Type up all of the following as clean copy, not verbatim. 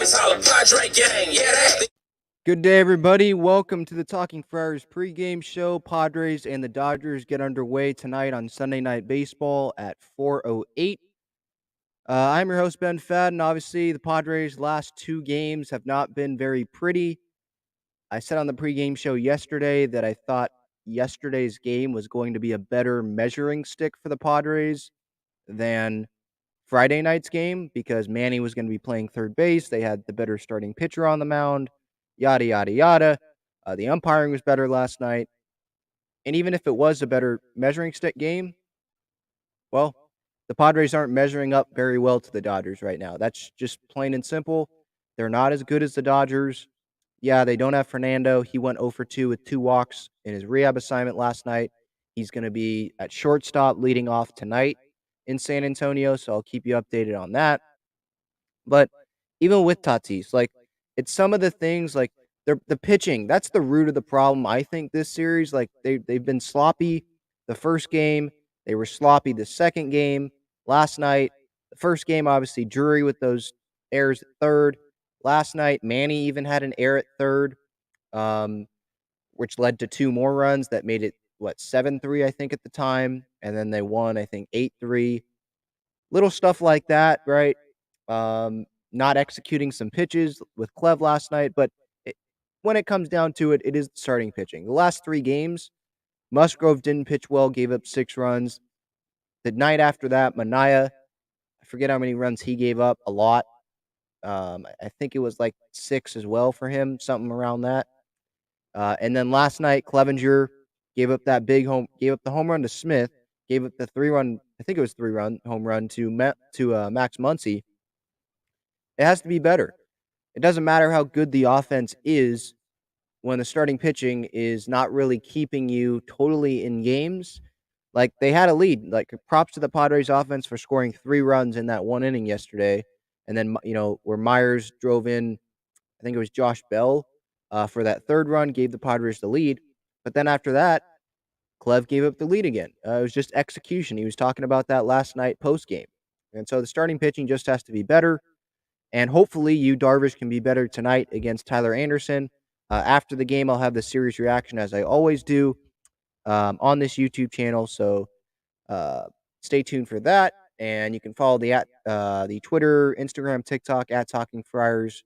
solid Padre gang. Yeah, that's Good day, everybody. Welcome to the Talking Friars pregame show. Padres and the Dodgers get underway tonight on Sunday Night Baseball at 4:08. I'm your host, Ben Fadden. Obviously, the Padres' last two games have not been very pretty. I said on the pregame show yesterday that I thought yesterday's game was going to be a better measuring stick for the Padres than Friday night's game because Manny was going to be playing third base. They had the better starting pitcher on the mound, yada, yada, yada. The umpiring was better last night. And even if it was a better measuring stick game, well, the Padres aren't measuring up very well to the Dodgers right now. That's just plain and simple. They're not as good as the Dodgers. Yeah, they don't have Fernando. He went 0 for 2 with 2 walks in his rehab assignment last night. He's going to be at shortstop leading off tonight in San Antonio, so I'll keep you updated on that. But even with Tatis, like, it's some of the things, like, the pitching, that's the root of the problem, I think, this series. Like, they've been sloppy the first game. They were sloppy the second game. Last night, the first game, obviously, Drury with those errors at third. Last night, Manny even had an error at third, um, which led to 2 more runs that made it, 7-3, I think, at the time, and then they won, I think, 8-3. Little stuff like that, right? Not executing some pitches with Clev last night, but when it comes down to it, it is the starting pitching. The last 3 games, Musgrove didn't pitch well, gave up 6 runs. The night after that, Manaea, I forget how many runs he gave up, a lot. I think it was like 6 as well for him, something around that. And then last night, Clevenger gave up the home run to Smith, gave up the 3-run, I think it was 3-run home run to Max Muncy. It has to be better. It doesn't matter how good the offense is when the starting pitching is not really keeping you totally in games. Like, they had a lead. Like, props to the Padres offense for scoring 3 runs in that one inning yesterday. And then, where Myers drove in, I think it was Josh Bell, for that third run, gave the Padres the lead. But then after that, Clev gave up the lead again. It was just execution. He was talking about that last night post-game. And so the starting pitching just has to be better. And hopefully Yu Darvish can be better tonight against Tyler Anderson. After the game, I'll have the series reaction, as I always do, on this YouTube channel. So stay tuned for that. And you can follow the Twitter, Instagram, TikTok at Talking Friars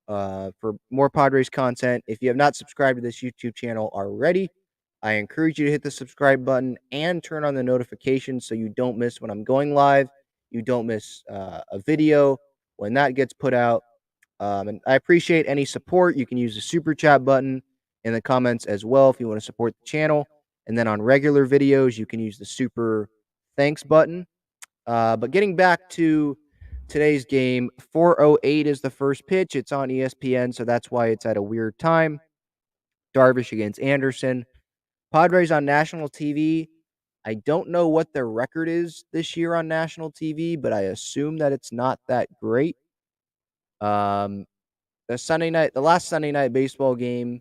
for more Padres content. If you have not subscribed to this YouTube channel already, I encourage you to hit the subscribe button and turn on the notifications so you don't miss when I'm going live. You don't miss a video when that gets put out. And I appreciate any support. You can use the super chat button in the comments as well if you want to support the channel. And then on regular videos, you can use the super thanks button. But getting back to today's game, 4:08 is the first pitch. It's on ESPN, so that's why it's at a weird time. Darvish against Anderson. Padres on national TV. I don't know what their record is this year on national TV, but I assume that it's not that great. The last Sunday night baseball game,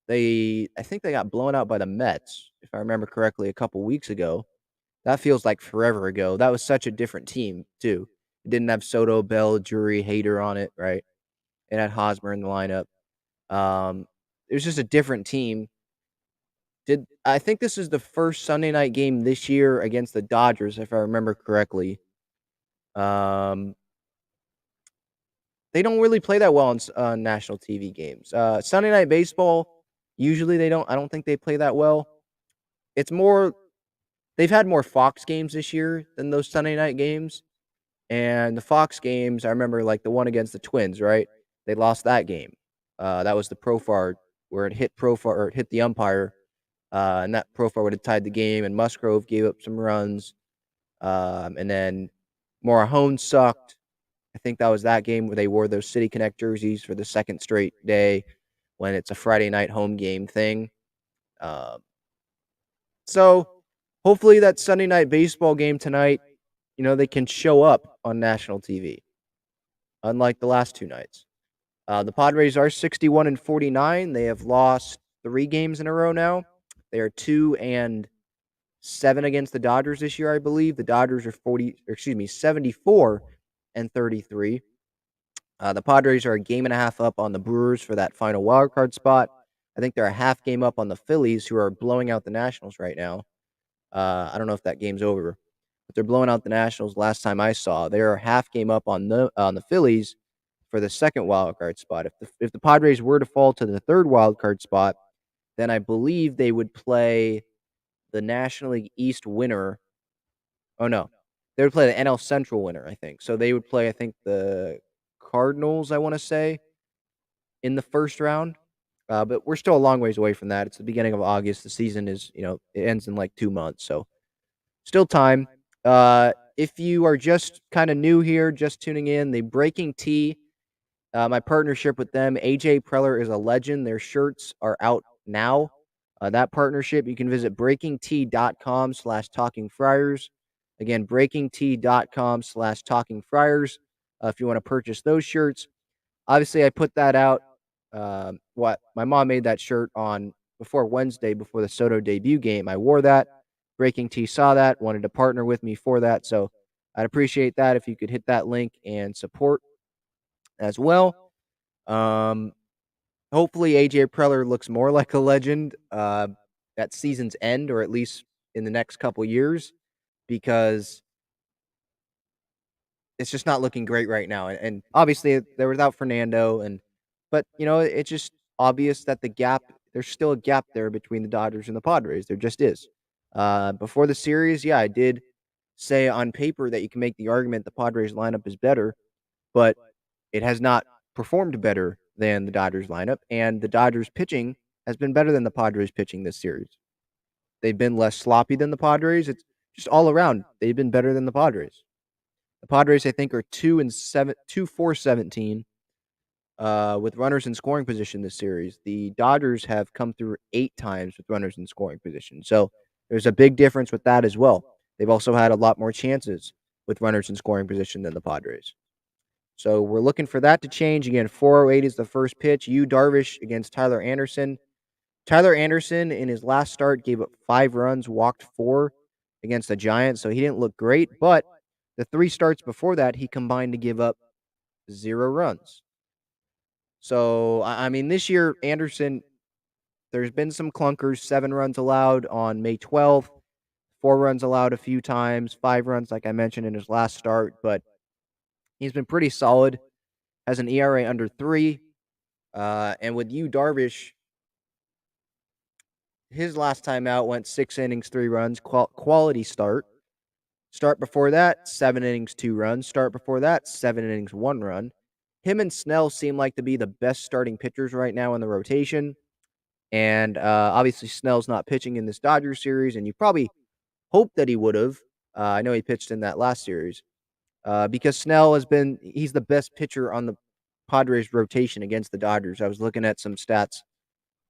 I think they got blown out by the Mets, if I remember correctly, a couple weeks ago. That feels like forever ago. That was such a different team, too. It didn't have Soto, Bell, Drury, Hader on it, right? It had Hosmer in the lineup. It was just a different team. I think this is the first Sunday night game this year against the Dodgers, if I remember correctly. They don't really play that well on national TV games. Sunday night baseball, usually I don't think they play that well. It's more, they've had more Fox games this year than those Sunday night games. And the Fox games, I remember, like, the one against the Twins, right? They lost that game. That was the Profar where it hit the umpire, and that Profar would have tied the game, and Musgrove gave up some runs. And then Morahone sucked. I think that was that game where they wore those City Connect jerseys for the second straight day when it's a Friday night home game thing. So hopefully that Sunday night baseball game tonight, they can show up on national TV, unlike the last 2 nights. The Padres are 61-49. They have lost 3 games in a row now. They are 2-7 against the Dodgers this year, I believe. The Dodgers are 74-33. The Padres are a game and a half up on the Brewers for that final wild card spot. I think they're a half game up on the Phillies, who are blowing out the Nationals right now. I don't know if that game's over, but they're blowing out the Nationals. Last time I saw, they're a half game up on the Phillies for the second wild card spot. If the Padres were to fall to the third wild card spot, then I believe they would play the National League East winner. Oh no, they would play the NL Central winner, I think. So they would play, I think, the Cardinals, I want to say, in the first round. But we're still a long ways away from that. It's the beginning of August. The season is, it ends in like 2 months. So still time. If you are just kind of new here, just tuning in, the Breaking Tea, my partnership with them, AJ Preller is a legend. Their shirts are out now. That partnership, you can visit breakingtea.com/talkingfriars. Again, breakingtea.com/talkingfriars if you want to purchase those shirts. Obviously, I put that out. What my mom made that shirt on before Wednesday, before the Soto debut game. I wore that. Breaking Tea saw that, wanted to partner with me for that. So I'd appreciate that if you could hit that link and support as well. Um, Hopefully AJ Preller looks more like a legend at season's end, or at least in the next couple years, because it's just not looking great right now. And obviously they're without Fernando, but it's just obvious that there's still a gap there between the Dodgers and the Padres. There just is. Before the series, yeah, I did say on paper that you can make the argument the Padres lineup is better, but it has not performed better than the Dodgers lineup, and the Dodgers pitching has been better than the Padres pitching this series. They've been less sloppy than the Padres. It's just all around. They've been better than the Padres. The Padres, I think, are 2-4-17 with runners in scoring position this series. The Dodgers have come through 8 times with runners in scoring position. So there's a big difference with that as well. They've also had a lot more chances with runners in scoring position than the Padres. So we're looking for that to change. Again, 4:08 is the first pitch. Yu Darvish against Tyler Anderson. Tyler Anderson, in his last start, gave up 5 runs, walked 4 against the Giants, so he didn't look great. But the 3 starts before that, he combined to give up 0 runs. So, I mean, this year, Anderson, there's been some clunkers. 7 runs allowed on May 12th, 4 runs allowed a few times, 5 runs, like I mentioned, in his last start. But he's been pretty solid, has an ERA under 3. And with Yu Darvish, his last time out went 6 innings, 3 runs, quality start. Start before that, 7 innings, 2 runs. Start before that, 7 innings, 1 run. Him and Snell seem like to be the best starting pitchers right now in the rotation. And obviously, Snell's not pitching in this Dodgers series, and you probably hoped that he would have. I know he pitched in that last series because he's the best pitcher on the Padres rotation against the Dodgers. I was looking at some stats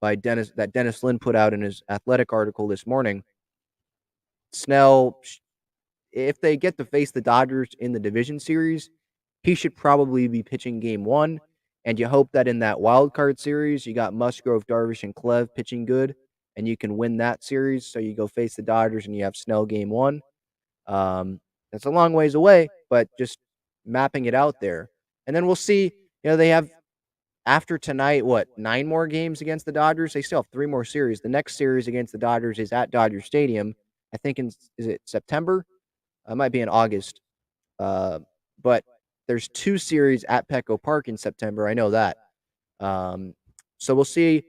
that Dennis Lin put out in his Athletic article this morning. Snell, if they get to face the Dodgers in the division series, he should probably be pitching game 1. And you hope that in that wild card series, you got Musgrove, Darvish, and Clev pitching good, and you can win that series. So you go face the Dodgers and you have Snell game 1. That's a long ways away, but just mapping it out there. And then we'll see, they have, after tonight, 9 more games against the Dodgers? They still have 3 more series. The next series against the Dodgers is at Dodger Stadium. I think is it September? It might be in August. But there's 2 series at Petco Park in September. I know that. So we'll see.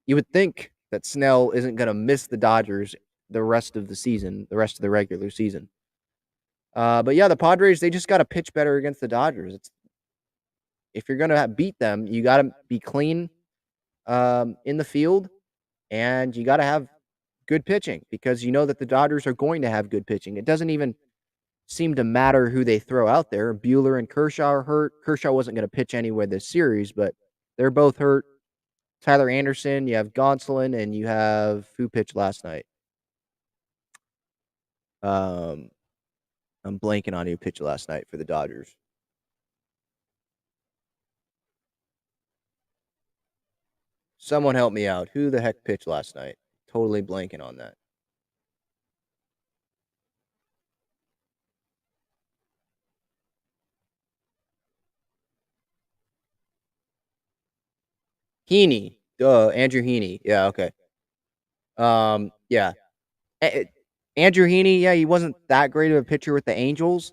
You would think that Snell isn't going to miss the Dodgers the rest of the season, the rest of the regular season. But yeah, the Padres, they just got to pitch better against the Dodgers. If you're going to beat them, you got to be clean in the field, and you got to have good pitching, because you know that the Dodgers are going to have good pitching. It doesn't even seem to matter who they throw out there. Buehler and Kershaw are hurt. Kershaw wasn't going to pitch anywhere this series, but they're both hurt. Tyler Anderson, you have Gonsolin, and you have who pitched last night? I'm blanking on who pitched last night for the Dodgers. Someone help me out. Who the heck pitched last night? Totally blanking on that. Heaney. Andrew Heaney. Yeah, okay. Yeah. A- a- Andrew Heaney, yeah, he wasn't that great of a pitcher with the Angels.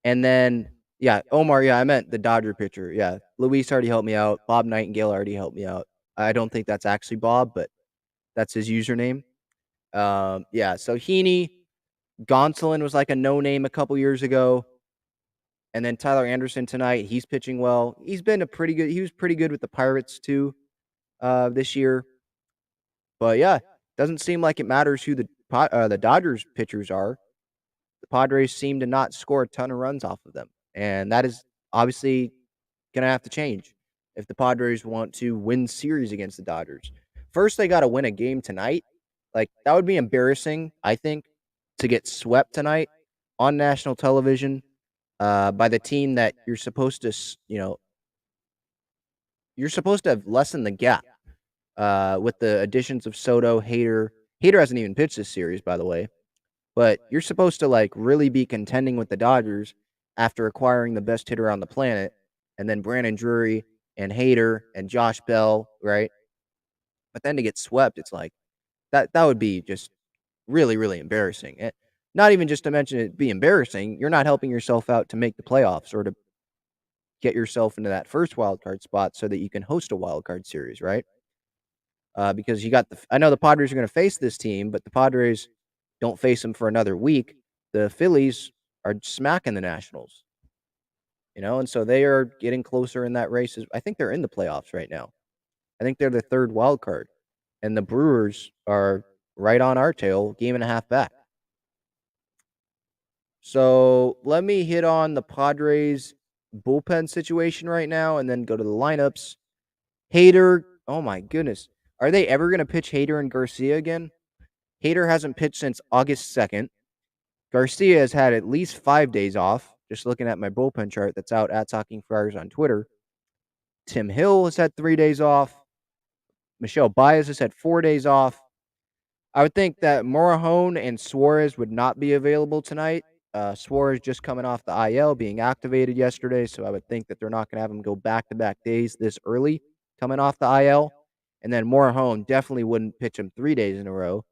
And then, yeah, Omar, yeah, I meant the Dodger pitcher. Yeah. Luis already helped me out. Bob Nightingale already helped me out. I don't think that's actually Bob, but that's his username. Yeah, so Heaney, Gonsolin was like a no name a couple years ago. And then Tyler Anderson tonight, he's pitching well. He was pretty good with the Pirates too, this year. But yeah, doesn't seem like it matters who the Dodgers pitchers are. The Padres seem to not score a ton of runs off of them, and that is obviously gonna have to change if the Padres want to win series against the Dodgers. First, they got to win a game tonight. Like that would be embarrassing, I think, to get swept tonight on national television by the team that you're supposed to have lessened the gap with the additions of Soto, Hader. Hader hasn't even pitched this series, by the way. But you're supposed to like really be contending with the Dodgers after acquiring the best hitter on the planet, and then Brandon Drury and Hader and Josh Bell, right? But then to get swept, it's like that would be just really, really embarrassing. Not even just to mention it be embarrassing, you're not helping yourself out to make the playoffs or to get yourself into that first wild card spot so that you can host a wild card series, right? Because I know the Padres are going to face this team, but the Padres don't face them for another week. The Phillies are smacking the Nationals, and so they are getting closer in that race. I think they're in the playoffs right now. I think they're the third wild card, and the Brewers are right on our tail, game and a half back. So let me hit on the Padres bullpen situation right now, and then go to the lineups. Hader, oh my goodness, are they ever going to pitch Hader and Garcia again? Hader hasn't pitched since August 2nd. Garcia has had at least 5 days off. Just looking at my bullpen chart that's out at Talking Friars on Twitter. Tim Hill has had 3 days off. Michelle Baez has had 4 days off. I would think that Morahone and Suarez would not be available tonight. Suarez just coming off the IL, being activated yesterday, so I would think that they're not going to have him go back-to-back days this early coming off the IL. And then Morahone definitely wouldn't pitch him 3 days in a row.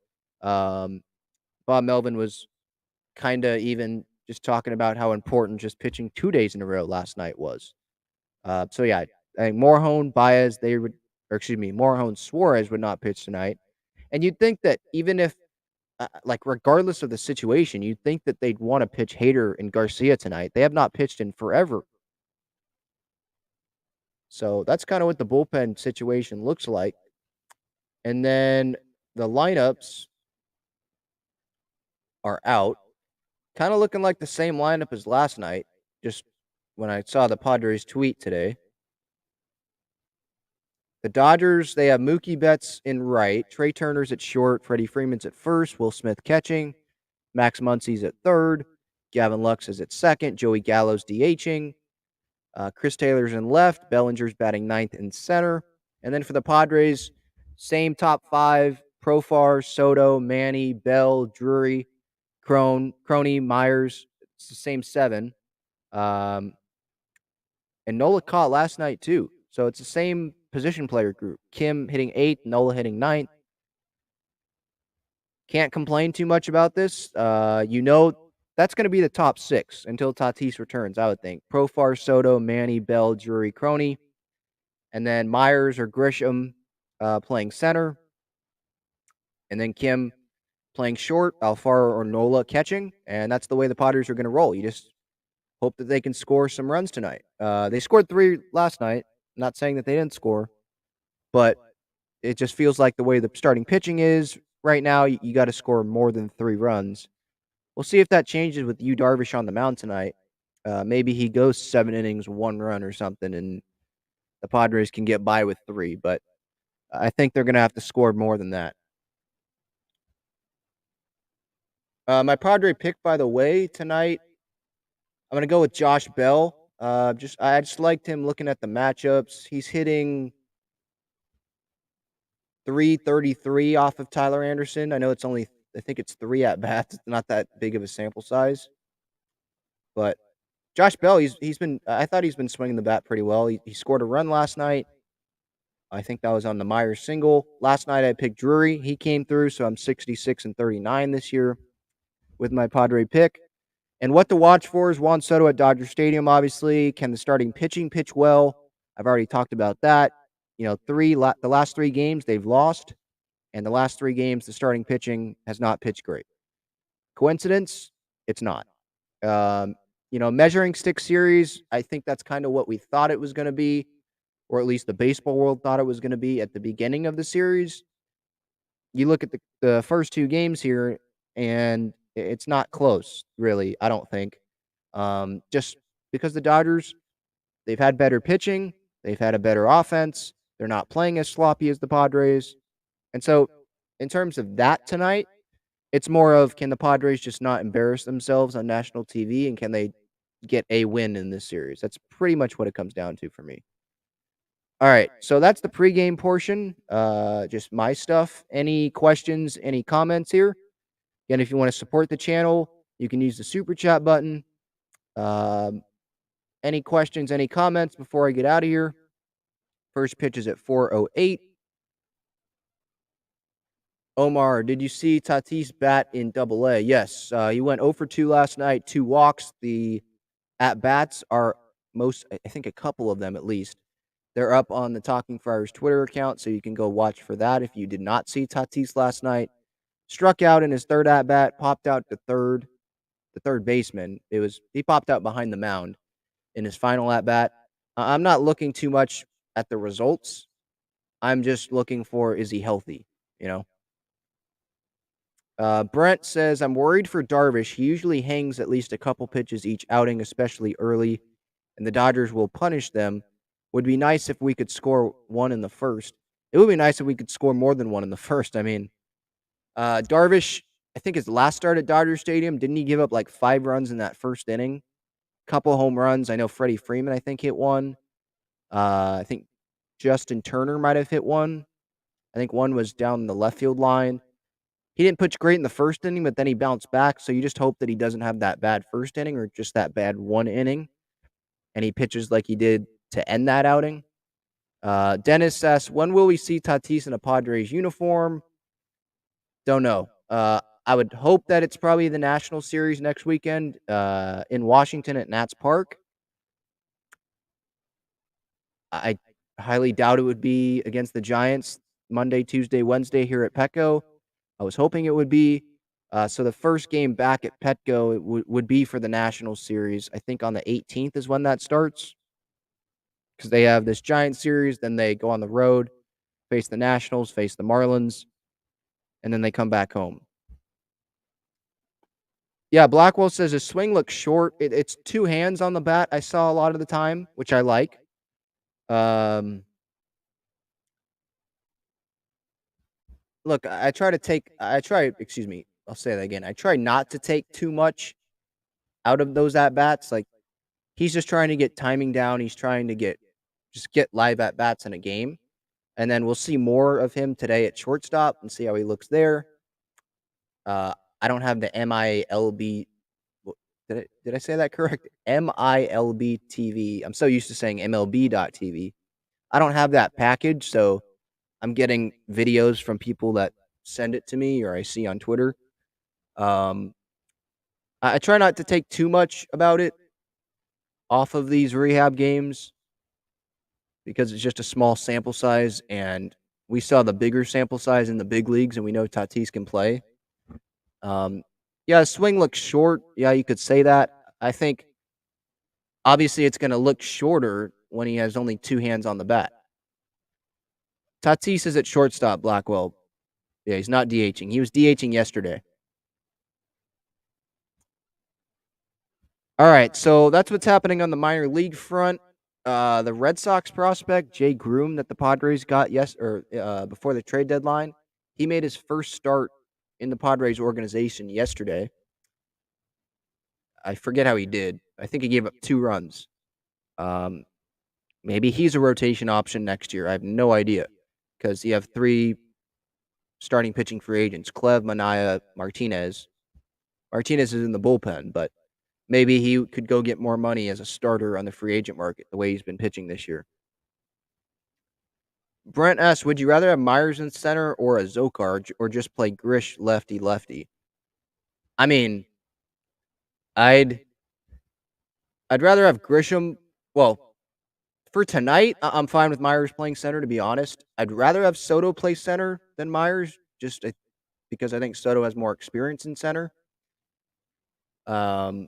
Bob Melvin was kind of even just talking about how important just pitching 2 days in a row last night was. So yeah, I think Morahone, Baez, Morahone, Suarez would not pitch tonight. And you'd think that even if, like, regardless of the situation, you'd think that they'd want to pitch Hader and Garcia tonight. They have not pitched in forever. So that's kind of what the bullpen situation looks like. And then the lineups are out. Kind of looking like the same lineup as last night, just when I saw the Padres tweet today. The Dodgers, they have Mookie Betts in right, Trey Turner's at short, Freddie Freeman's at first, Will Smith catching, Max Muncy's at third, Gavin Lux is at second, Joey Gallo's DHing, Chris Taylor's in left, Bellinger's batting ninth in center. And then for the Padres, same top five, Profar, Soto, Manny, Bell, Drury, Croney, Myers. It's the same seven. And Nola caught last night too. So it's the same position player group. Kim hitting eighth, Nola hitting ninth. Can't complain too much about this. That's going to be the top six until Tatis returns, I would think. Profar, Soto, Manny, Bell, Drury, Croney. And then Myers or Grisham playing center. And then Kim playing short, Alfaro or Nola catching. And that's the way the Padres are going to roll. You just hope that they can score some runs tonight. They scored 3 last night. Not saying that they didn't score, but it just feels like the way the starting pitching is right now, you got to score more than 3 runs. We'll see if that changes with Yu Darvish on the mound tonight. Maybe he goes 7 innings, 1 run or something, and the Padres can get by with 3. But I think they're going to have to score more than that. My Padre pick, by the way, tonight, I'm going to go with Josh Bell. I just liked him looking at the matchups. He's hitting 333 off of Tyler Anderson. I know I think it's 3 at bats. It's not that big of a sample size. But Josh Bell, I thought he's been swinging the bat pretty well. He scored a run last night. I think that was on the Myers single. Last night I picked Drury. He came through, so I'm 66-39 this year with my Padre pick. And what to watch for is Juan Soto at Dodger Stadium, obviously. Can the starting pitching pitch well? I've already talked about that. The last 3 games they've lost, and the last 3 games the starting pitching has not pitched great. Coincidence? It's not. Measuring stick series, I think that's kind of what we thought it was going to be, or at least the baseball world thought it was going to be at the beginning of the series. You look at the first 2 games here, and it's not close, really, I don't think. Just because the Dodgers, they've had better pitching, they've had a better offense, they're not playing as sloppy as the Padres. And so, in terms of that tonight, it's more of, can the Padres just not embarrass themselves on national TV, and can they get a win in this series? That's pretty much what it comes down to for me. All right, so that's the pregame portion. Just my stuff. Any questions, any comments here? Again, if you want to support the channel, you can use the super chat button. Any questions, any comments before I get out of here? First pitch is at 4:08. Omar, did you see Tatis bat in Double-A? Yes, he went 0 for 2 last night, 2 walks. The at-bats are I think a couple of them at least. They're up on the Talking Friars Twitter account, so you can go watch for that if you did not see Tatis last night. Struck out in his third at-bat, popped out to third, the third baseman. He popped out behind the mound in his final at-bat. I'm not looking too much at the results. I'm just looking for, is he healthy, you know? Brent says, I'm worried for Darvish. He usually hangs at least a couple pitches each outing, especially early, and the Dodgers will punish them. Would be nice if we could score 1 in the first. It would be nice if we could score more than 1 in the first. I mean, Darvish, I think his last start at Dodger Stadium, didn't he give up like 5 runs in that first inning? Couple home runs. I know Freddie Freeman, I think, hit one. I think Justin Turner might have hit one. I think one was down the left field line. He didn't pitch great in the first inning, but then he bounced back. So you just hope that he doesn't have that bad first inning or just that bad 1 inning, and he pitches like he did to end that outing. Dennis asks, when will we see Tatis in a Padres uniform? Don't know. I would hope that it's probably the National Series next weekend in Washington at Nats Park. I highly doubt it would be against the Giants Monday, Tuesday, Wednesday here at Petco. I was hoping it would be. So the first game back at Petco would be for the National Series. I think on the 18th is when that starts, because they have this Giant series. Then they go on the road, face the Nationals, face the Marlins, and then they come back home. Yeah, Blackwell says his swing looks short. It's 2 hands on the bat. I saw a lot of the time, which I like. Look, I'll say that again. I try not to take too much out of those at bats. Like, he's just trying to get timing down. He's trying to get live at bats in a game. And then we'll see more of him today at shortstop and see how he looks there. I don't have the MILB. Did I say that correct? MILB TV. I'm so used to saying MLB.TV. I don't have that package, so I'm getting videos from people that send it to me or I see on Twitter. I try not to take too much about it off of these rehab games because it's just a small sample size, and we saw the bigger sample size in the big leagues, and we know Tatis can play. Yeah, his swing looks short. Yeah, you could say that. I think obviously it's going to look shorter when he has only 2 hands on the bat. Tatis is at shortstop, Blackwell. Yeah, he's not DHing. He was DHing yesterday. All right, so that's what's happening on the minor league front. The Red Sox prospect, Jay Groom, that the Padres got before the trade deadline, he made his first start in the Padres organization yesterday. I forget how he did. I think he gave up 2 runs. Maybe he's a rotation option next year. I have no idea, because you have 3 starting pitching free agents: Clev, Manaea, Martinez. Martinez is in the bullpen, but maybe he could go get more money as a starter on the free agent market the way he's been pitching this year. Brent asks, would you rather have Myers in center or a Zokar or just play Grish lefty? I mean, I'd rather have Grisham. Well, for tonight, I'm fine with Myers playing center, to be honest. I'd rather have Soto play center than Myers, just because I think Soto has more experience in center. Um,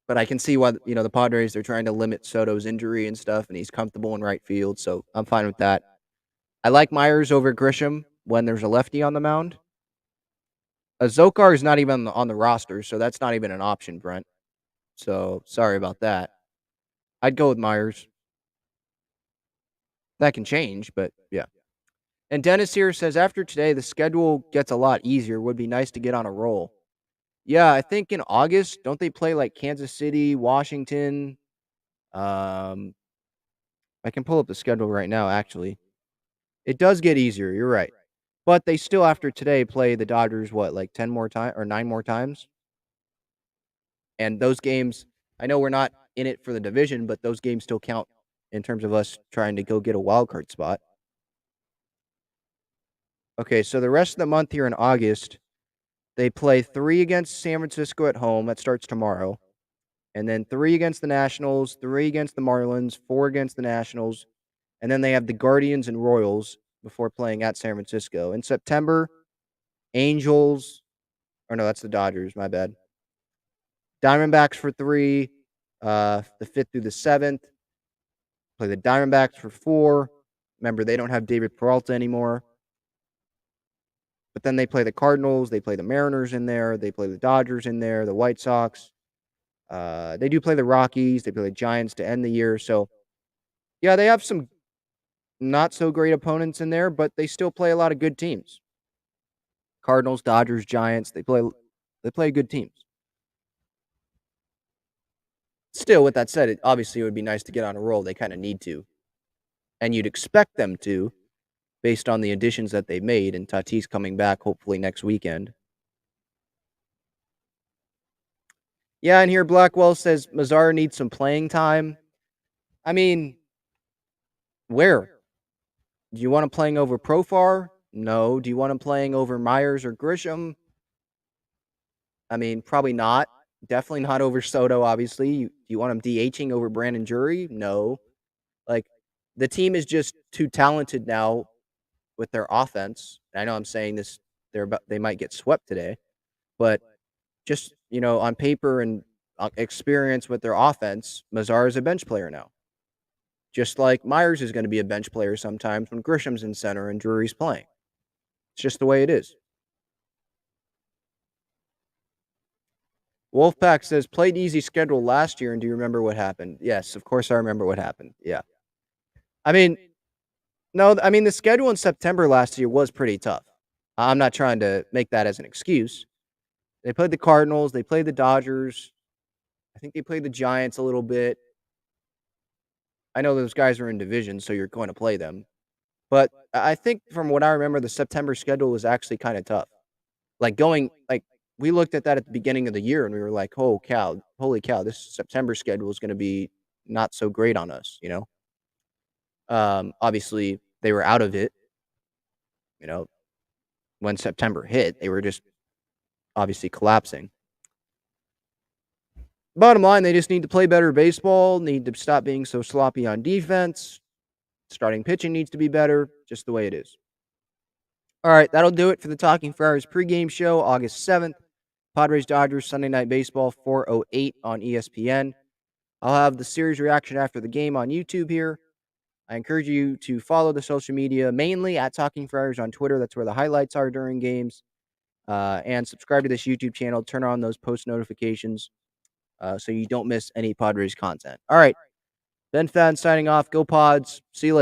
but I can see why, the Padres, they're trying to limit Soto's injury and stuff, and he's comfortable in right field, so I'm fine with that. I like Myers over Grisham when there's a lefty on the mound. Zokar is not even on the roster, so that's not even an option, Brent. So sorry about that. I'd go with Myers. That can change, but yeah. And Dennis here says, after today, the schedule gets a lot easier. Would be nice to get on a roll. Yeah, I think in August, don't they play like Kansas City, Washington? I can pull up the schedule right now, actually. It does get easier. You're right. But they still, after today, play the Dodgers, like 10 more times or 9 more times? And those games, I know we're not in it for the division, but those games still count in terms of us trying to go get a wild card spot. Okay, so the rest of the month here in August, they play 3 against San Francisco at home. That starts tomorrow. And then 3 against the Nationals, 3 against the Marlins, 4 against the Nationals. And then they have the Guardians and Royals before playing at San Francisco. In September, Angels. Or no, that's the Dodgers. My bad. Diamondbacks for 3, the 5th through the 7th. Play the Diamondbacks for 4. Remember, they don't have David Peralta anymore. But then they play the Cardinals. They play the Mariners in there. They play the Dodgers in there, the White Sox. They do play the Rockies. They play the Giants to end the year. So, yeah, they have some not so great opponents in there, but they still play a lot of good teams. Cardinals, Dodgers, Giants. They play good teams. Still, with that said, obviously it would be nice to get on a roll. They kind of need to. And you'd expect them to, based on the additions that they made, and Tatis coming back hopefully next weekend. Yeah, and here Blackwell says Mazara needs some playing time. I mean, where? Do you want him playing over Profar? No. Do you want him playing over Myers or Grisham? I mean, probably not. Definitely not over Soto, obviously. Do you want him DHing over Brandon Drury? No. Like, the team is just too talented now with their offense. I know I'm saying this, they might get swept today, but just, on paper and experience with their offense, Mazar is a bench player now. Just like Myers is going to be a bench player sometimes when Grisham's in center and Drury's playing. It's just the way it is. Wolfpack says, played easy schedule last year, and do you remember what happened? Yes, of course I remember what happened. Yeah. I mean, no, the schedule in September last year was pretty tough. I'm not trying to make that as an excuse. They played the Cardinals. They played the Dodgers. I think they played the Giants a little bit. I know those guys are in division, so you're going to play them. But I think from what I remember, the September schedule was actually kind of tough. We looked at that at the beginning of the year, and we were like, holy cow, this September schedule is going to be not so great on us, Obviously, they were out of it, when September hit. They were just obviously collapsing. Bottom line, they just need to play better baseball, need to stop being so sloppy on defense. Starting pitching needs to be better, just the way it is. All right, that'll do it for the Talking Friars pregame show, August 7th. Padres Dodgers Sunday Night Baseball, 4:08 on ESPN. I'll have the series reaction after the game on YouTube here. I encourage you to follow the social media, mainly at Talking Friars on Twitter. That's where the highlights are during games. And subscribe to this YouTube channel. Turn on those post notifications so you don't miss any Padres content. All right, Ben Fadden signing off. Go Pods. See you later.